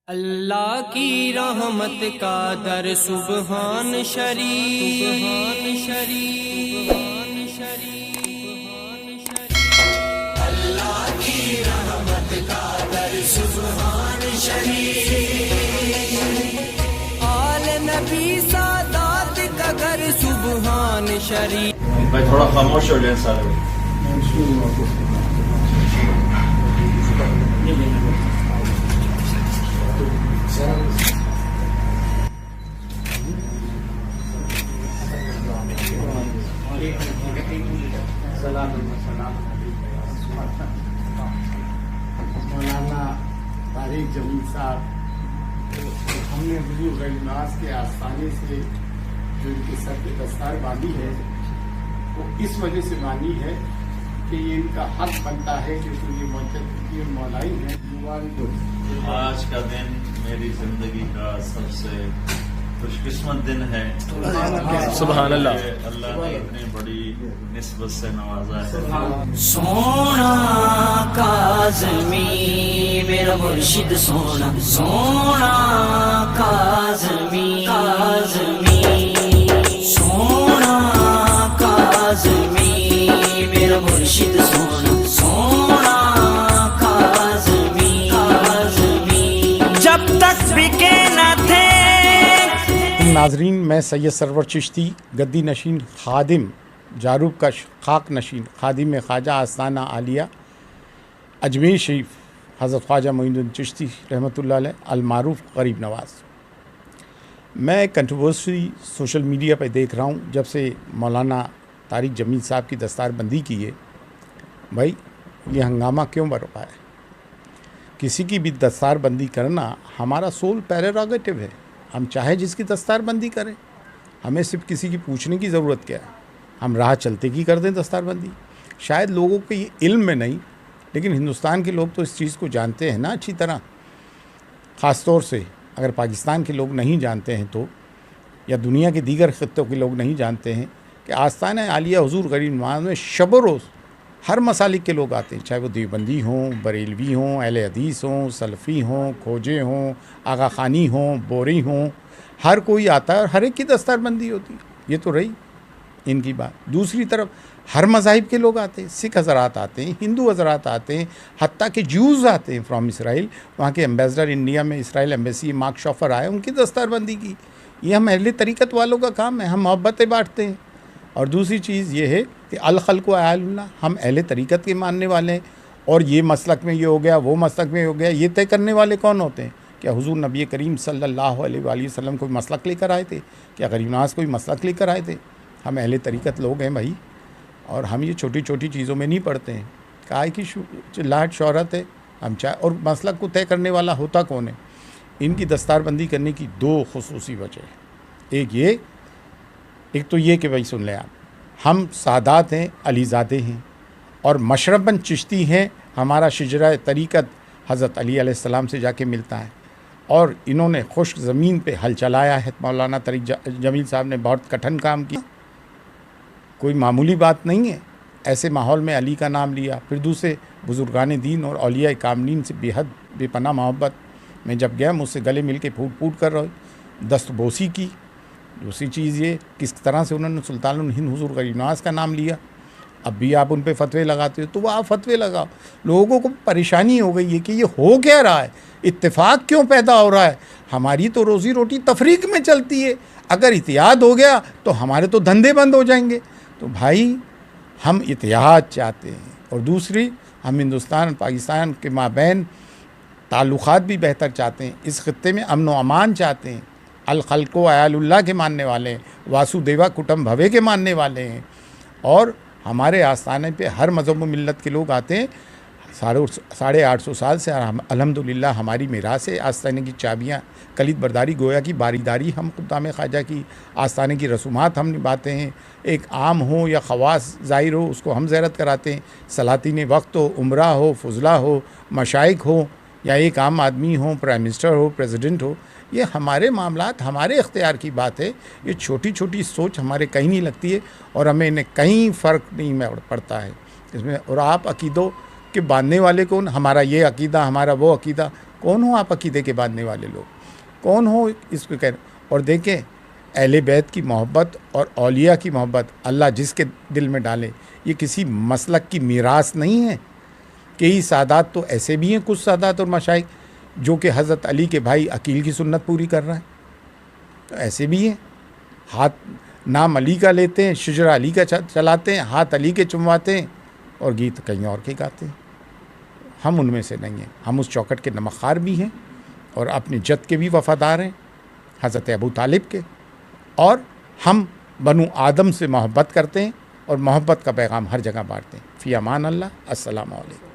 اللہ کی رحمت کا در سبحان شریف اللہ کی رحمت کا در سبحان شریف آل نبی سادات کا گھر سبحان شریف. بھائی تھوڑا خاموش ہو جائیں سارے. مولانا طارق جمیل صاحب ہم نے حضور غریب نواز کے آستانے سے جو ان کے سر پہ دستار باندھی ہے وہ اس وجہ سے باندھی ہے کہ یہ ان کا حق بنتا ہے کہ یہ موجودگی اور مولائی ہیں. آج کا دن میری زندگی کا سب سے خوش قسمت دن ہے. سبحان اللہ. اللہ نے اتنی بڑی نسبت سے نوازا ہے. سونا کاظمی میرا مرشد سونا سونا کاظمی سونا کاظمی میرا مرشد سونا سونا کاظمی جب تک بکے نہ تھے. ناظرین، میں سید سرور چشتی گدی نشین خادم جاروب کا خاک نشین خادم خواجہ آستانہ عالیہ اجمیر شریف حضرت خواجہ معین الدین چشتی رحمۃ اللہ علیہ المعروف غریب نواز. میں کنٹروورسی سوشل میڈیا پہ دیکھ رہا ہوں جب سے مولانا طارق جمیل صاحب کی دستار بندی کی ہے. بھائی یہ ہنگامہ کیوں برپا ہے؟ کسی کی بھی دستار بندی کرنا ہمارا سول پیراگیٹو ہے. ہم چاہے جس کی دستار بندی کریں، ہمیں صرف کسی کی پوچھنے کی ضرورت کیا ہے. ہم راہ چلتے کی کر دیں دستار بندی. شاید لوگوں کے یہ علم میں نہیں، لیکن ہندوستان کے لوگ تو اس چیز کو جانتے ہیں نا اچھی طرح. خاص طور سے اگر پاکستان کے لوگ نہیں جانتے ہیں تو، یا دنیا کے دیگر خطوں کے لوگ نہیں جانتے ہیں کہ آستانہ عالیہ حضور غریب نواز میں شب و روز ہر مسالک کے لوگ آتے ہیں، چاہے وہ دیوبندی ہوں، بریلوی ہوں، اہل حدیث ہوں، سلفی ہوں، کھوجے ہوں، آغا خانی ہوں، بوری ہوں. ہر کوئی آتا ہے اور ہر ایک کی دستار بندی ہوتی ہے. یہ تو رہی ان کی بات. دوسری طرف ہر مذاہب کے لوگ آتے ہیں. سکھ حضرات آتے ہیں، ہندو حضرات آتے ہیں، حتیٰ کہ جوز آتے ہیں فرام اسرائیل. وہاں کے ایمبیسڈر انڈیا میں اسرائیل ایمبیسی مارک شوفر آئے، ان کی دستار بندی کی. یہ ہم اہل طریقت والوں کا کام ہے. ہم محبتیں بانٹتے ہیں. اور دوسری چیز یہ ہے کہ الخلق و عیال اللہ، ہم اہل طریقت کے ماننے والے ہیں. اور یہ مسلک میں یہ ہو گیا، وہ مسلک میں ہو گیا، یہ طے کرنے والے کون ہوتے ہیں؟ کیا حضور نبی کریم صلی اللہ علیہ وآلہ وسلم کوئی مسلک لے کر آئے تھے؟ کیا غریب نواز کوئی مسلک لے کر آئے تھے؟ ہم اہل طریقت لوگ ہیں بھائی، اور ہم یہ چھوٹی چھوٹی چیزوں میں نہیں پڑھتے ہیں. کائے کی لاٹ شہرت ہے ہم چاہے. اور مسلک کو طے کرنے والا ہوتا کون ہے؟ ان کی دستار بندی کرنے کی دو خصوصی وجہ ہے. ایک تو یہ کہ بھائی سن لیں آپ، ہم سادات ہیں، علی زادے ہیں، اور مشرباً چشتی ہیں. ہمارا شجرہ طریقت حضرت علی علیہ السلام سے جا کے ملتا ہے، اور انہوں نے خشک زمین پہ حل چلایا ہے. مولانا طارق جمیل صاحب نے بہت کٹھن کام کیا، کوئی معمولی بات نہیں ہے. ایسے ماحول میں علی کا نام لیا. پھر دوسرے بزرگان دین اور اولیاء کاملین سے بے حد بے پناہ محبت. میں جب گیا مجھ سے گلے مل کے پھوٹ پھوٹ کر رہے، دست بوسی کی. دوسری چیز یہ کس طرح سے انہوں نے سلطان الہند حضور غریب نواز کا نام لیا. اب بھی آپ ان پہ فتوے لگاتے ہو تو وہ آپ فتوے لگاؤ. لوگوں کو پریشانی ہو گئی ہے کہ یہ ہو کیا رہا ہے، اتفاق کیوں پیدا ہو رہا ہے. ہماری تو روزی روٹی تفریق میں چلتی ہے. اگر اتحاد ہو گیا تو ہمارے تو دھندے بند ہو جائیں گے. تو بھائی ہم اتحاد چاہتے ہیں، اور دوسری ہم ہندوستان پاکستان کے مابین تعلقات بھی بہتر چاہتے ہیں. اس خطے میں امن و امان چاہتے ہیں. الخلق و عیال اللہ کے ماننے والے ہیں، واسو دیوا کٹم بھوے کے ماننے والے ہیں. اور ہمارے آستانے پہ ہر مذہب و ملت کے لوگ آتے ہیں. 850 سال سے الحمدللہ ہماری میراث ہے. آستانے کی چابیاں کلید برداری گویا کی باریداری ہم خدام خواجہ کی. آستانے کی رسومات ہم نبھاتے ہیں. ایک عام ہو یا خواص ظاہر ہو اس کو ہم زیارت کراتے ہیں. سلاطین وقت ہو، عمرہ ہو، فضلہ ہو، مشائخ ہو، یا ایک عام آدمی ہو، پرائم منسٹر ہو، پریزیڈنٹ ہو. یہ ہمارے معاملات ہمارے اختیار کی بات ہے. یہ چھوٹی چھوٹی سوچ ہمارے کہیں نہیں لگتی ہے، اور ہمیں انہیں کہیں فرق نہیں پڑتا ہے اس میں. اور آپ عقیدوں کہ باندھنے والے کون، ہمارا یہ عقیدہ ہمارا وہ عقیدہ، کون ہو آپ عقیدے کے باندھنے والے لوگ؟ کون ہو اس کو کہنے؟ اور دیکھیں اہل بیت کی محبت اور اولیاء کی محبت اللہ جس کے دل میں ڈالے، یہ کسی مسلک کی میراث نہیں ہے. کئی سادات تو ایسے بھی ہیں، کچھ سادات اور مشائخ جو کہ حضرت علی کے بھائی عقیل کی سنت پوری کر رہے ہیں، تو ایسے بھی ہیں. ہاتھ نام علی کا لیتے ہیں، شجرہ علی کا چلاتے ہیں، ہاتھ علی کے چمواتے ہیں اور گیت کہیں اور کے گاتے ہیں. ہم ان میں سے نہیں ہیں. ہم اس چوکٹ کے نمکخوار بھی ہیں اور اپنے جد کے بھی وفادار ہیں، حضرت ابو طالب کے. اور ہم بنو آدم سے محبت کرتے ہیں اور محبت کا پیغام ہر جگہ بانٹتے ہیں. فی امان اللہ. السلام علیکم.